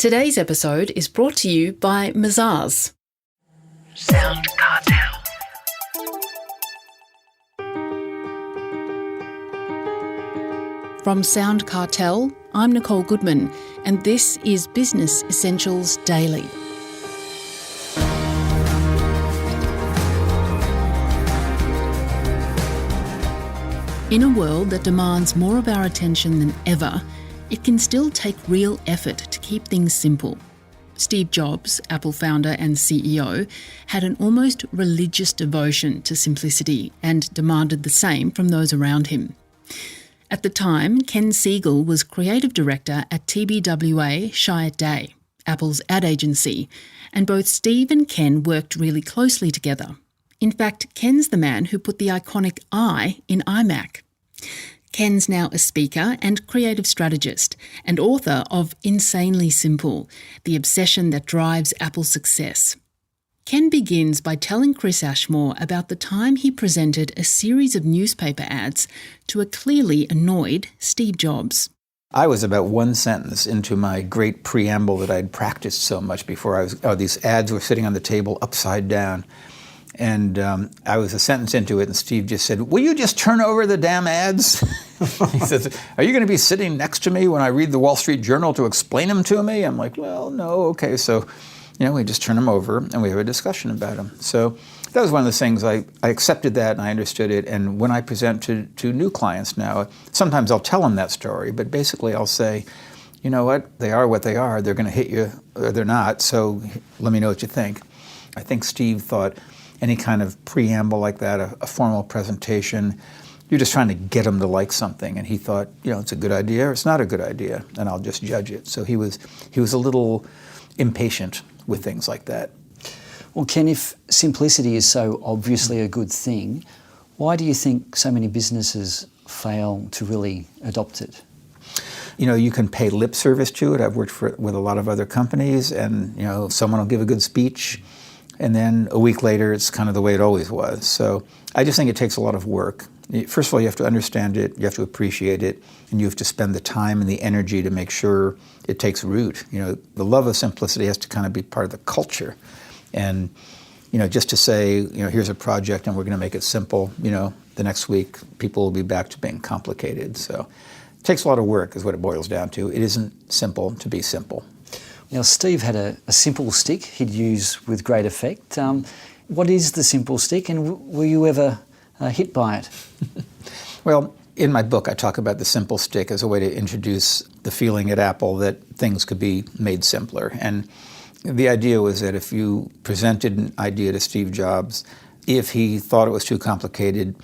Today's episode is brought to you by Mazars. SoundCartel. From SoundCartel, I'm Nicole Goodman, and this is Business Essentials Daily. In a world that demands more of our attention than ever, it can still take real effort to keep things simple. Steve Jobs, Apple founder and CEO, had an almost religious devotion to simplicity and demanded the same from those around him. At the time, Ken Segall was creative director at TBWA Chiat Day, Apple's ad agency, and both Steve and Ken worked really closely together. In fact, Ken's the man who put the iconic I in iMac. Ken's now a speaker and creative strategist and author of Insanely Simple, the obsession that drives Apple's success. Ken begins by telling Chris Ashmore about the time he presented a series of newspaper ads to a clearly annoyed Steve Jobs. I was about one sentence into my great preamble that I'd practiced so much before. These ads were sitting on the table upside down. And I was a sentence into it, and Steve just said, "Will you just turn over the damn ads?" He says, "Are you going to be sitting next to me when I read the Wall Street Journal to explain them to me?" I'm like, "Well, no, okay." So, we just turn them over, and we have a discussion about them. So that was one of the things, I accepted that, and I understood it. And when I present to new clients now, sometimes I'll tell them that story, but basically I'll say, you know what, they are what they are. They're going to hit you, or they're not, so let me know what you think. I think Steve thought any kind of preamble like that, a formal presentation, you're just trying to get them to like something. And he thought, it's a good idea or it's not a good idea, and I'll just judge it. So he was a little impatient with things like that. Well, Ken, if simplicity is so obviously a good thing, why do you think so many businesses fail to really adopt it? You can pay lip service to it. I've worked with a lot of other companies, and someone will give a good speech, and then a week later, it's kind of the way it always was. So I just think it takes a lot of work. First of all, you have to understand it, you have to appreciate it, and you have to spend the time and the energy to make sure it takes root. The love of simplicity has to kind of be part of the culture. And, just to say, here's a project and we're going to make it simple, the next week people will be back to being complicated. So it takes a lot of work is what it boils down to. It isn't simple to be simple. Now, Steve had a simple stick he'd use with great effect. What is the simple stick, and were you ever hit by it? Well, in my book, I talk about the simple stick as a way to introduce the feeling at Apple that things could be made simpler. And the idea was that if you presented an idea to Steve Jobs, if he thought it was too complicated,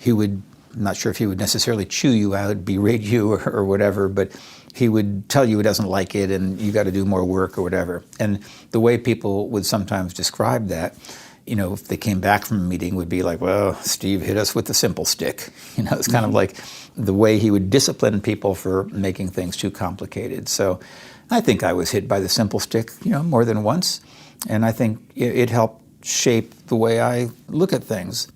I'm not sure if he would necessarily chew you out, berate you or whatever, but he would tell you he doesn't like it and you got to do more work or whatever. And the way people would sometimes describe that, if they came back from a meeting, would be like, well, Steve hit us with the simple stick. It's kind of like the way he would discipline people for making things too complicated. So I think I was hit by the simple stick, more than once. And I think it helped shape the way I look at things.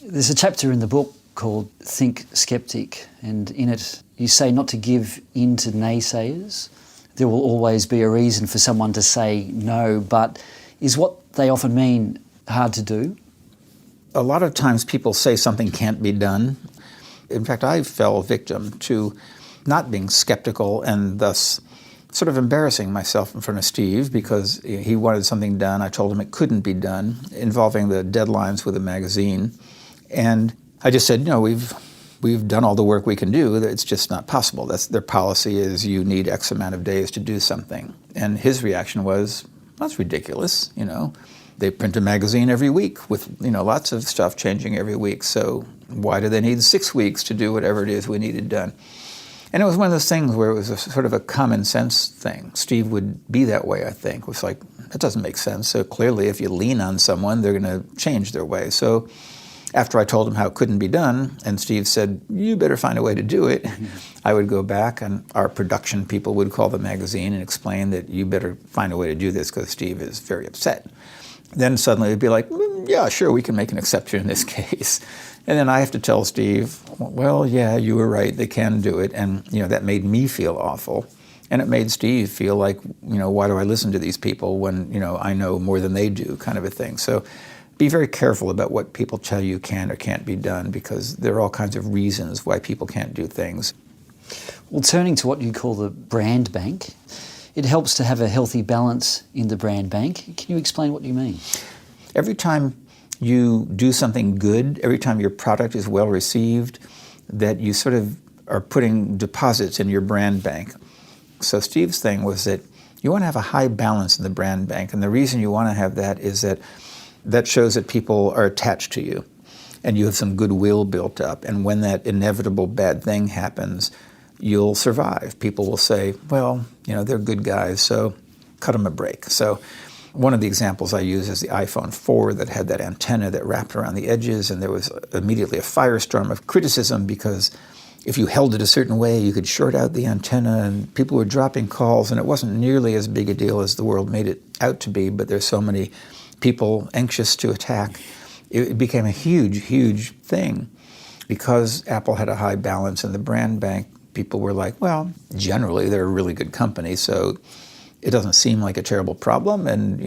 There's a chapter in the book called Think Skeptic, and in it you say not to give in to naysayers. There will always be a reason for someone to say no, but is what they often mean hard to do? A lot of times people say something can't be done. In fact, I fell victim to not being skeptical and thus sort of embarrassing myself in front of Steve because he wanted something done. I told him it couldn't be done, involving the deadlines with a magazine. And I just said, we've done all the work we can do. It's just not possible. Their policy is you need X amount of days to do something. And his reaction was, that's ridiculous. They print a magazine every week with, lots of stuff changing every week. So why do they need 6 weeks to do whatever it is we needed done? And it was one of those things where it was a sort of a common sense thing. Steve would be that way, I think. It was like, that doesn't make sense. So clearly if you lean on someone, they're going to change their way. So after I told him how it couldn't be done, and Steve said, you better find a way to do it, I would go back and our production people would call the magazine and explain that you better find a way to do this because Steve is very upset. Then suddenly it'd be like, yeah, sure, we can make an exception in this case. And then I have to tell Steve, well, yeah, you were right, they can do it. And, that made me feel awful. And it made Steve feel like, why do I listen to these people when, I know more than they do, kind of a thing. So be very careful about what people tell you can or can't be done, because there are all kinds of reasons why people can't do things. Well, turning to what you call the brand bank, it helps to have a healthy balance in the brand bank. Can you explain what you mean? Every time you do something good, every time your product is well received, that you sort of are putting deposits in your brand bank. So Steve's thing was that you want to have a high balance in the brand bank, and the reason you want to have that is that shows that people are attached to you, and you have some goodwill built up, and when that inevitable bad thing happens, you'll survive. People will say, well, they're good guys, so cut them a break. So one of the examples I use is the iPhone 4 that had that antenna that wrapped around the edges, and there was immediately a firestorm of criticism because if you held it a certain way, you could short out the antenna, and people were dropping calls, and it wasn't nearly as big a deal as the world made it out to be, but there's so many people anxious to attack. It became a huge, huge thing. Because Apple had a high balance in the brand bank, people were like, well, generally they're a really good company, so it doesn't seem like a terrible problem, and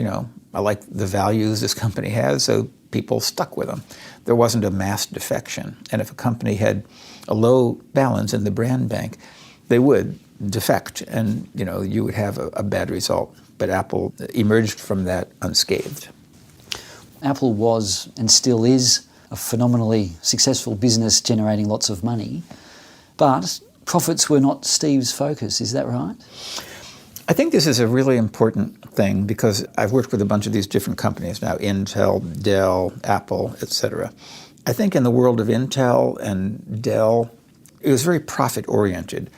I like the values this company has, so people stuck with them. There wasn't a mass defection, and if a company had a low balance in the brand bank, they would defect, and you would have a bad result. But Apple emerged from that unscathed. Apple was and still is a phenomenally successful business generating lots of money, but profits were not Steve's focus, is that right? I think this is a really important thing because I've worked with a bunch of these different companies now, Intel, Dell, Apple, etc. I think in the world of Intel and Dell, it was very profit-oriented.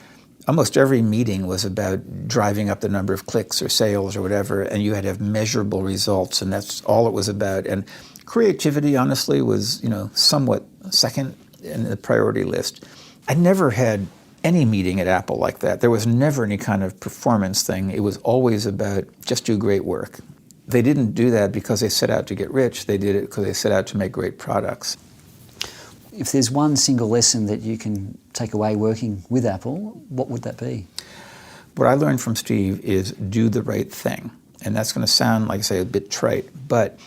Almost every meeting was about driving up the number of clicks or sales or whatever, and you had to have measurable results, and that's all it was about. And creativity, honestly, was somewhat second in the priority list. I never had any meeting at Apple like that. There was never any kind of performance thing. It was always about just do great work. They didn't do that because they set out to get rich. They did it because they set out to make great products. If there's one single lesson that you can take away working with Apple, what would that be? What I learned from Steve is do the right thing. And that's going to sound, like I say, a bit trite, but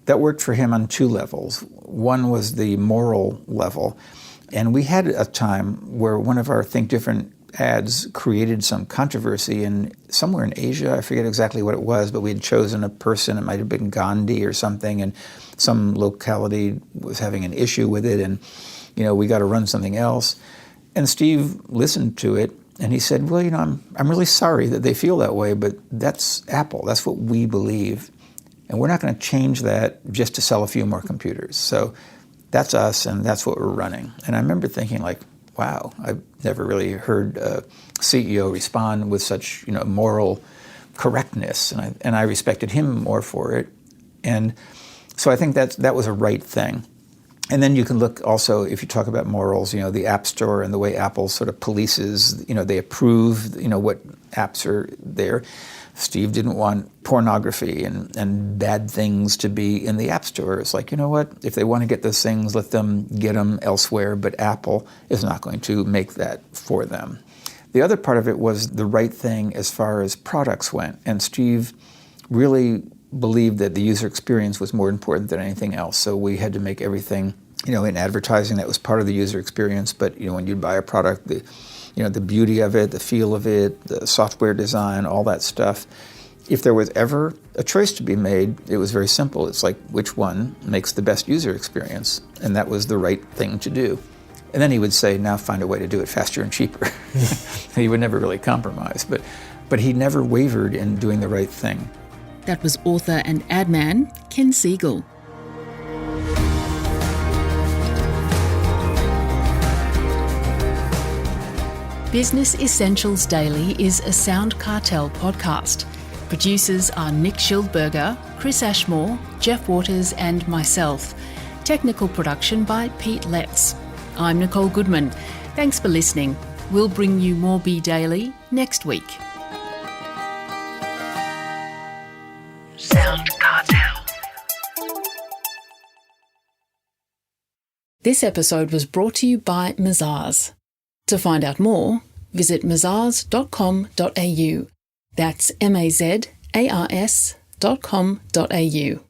that worked for him on two levels. One was the moral level. And we had a time where one of our Think Different ads created some controversy in somewhere in Asia. I forget exactly what it was, but we had chosen a person. It might have been Gandhi or something, and some locality was having an issue with it, and we got to run something else. And Steve listened to it, and he said, well, I'm really sorry that they feel that way, but that's Apple. That's what we believe. And we're not going to change that just to sell a few more computers. So that's us, and that's what we're running. And I remember thinking, wow, I've never really heard a CEO respond with such, moral correctness, and I respected him more for it. And so I think that was a right thing. And then you can look also, if you talk about morals, the App Store and the way Apple sort of polices, they approve, what apps are there. Steve didn't want pornography and bad things to be in the App Store. It's like, what? If they want to get those things, let them get them elsewhere, but Apple is not going to make that for them. The other part of it was the right thing as far as products went, and Steve really believed that the user experience was more important than anything else. So we had to make everything, in advertising that was part of the user experience, but, when you buy a product, the beauty of it, the feel of it, the software design, all that stuff. If there was ever a choice to be made, it was very simple. It's like, which one makes the best user experience? And that was the right thing to do. And then he would say, now find a way to do it faster and cheaper. He would never really compromise, but he never wavered in doing the right thing. That was author and ad man Ken Segall. Business Essentials Daily is a SoundCartel podcast. Producers are Nick Schildberger, Chris Ashmore, Jeff Waters and myself. Technical production by Pete Letts. I'm Nicole Goodman. Thanks for listening. We'll bring you more Be Daily next week. SoundCartel. This episode was brought to you by Mazars. To find out more, visit mazars.com.au. That's mazars.com.au.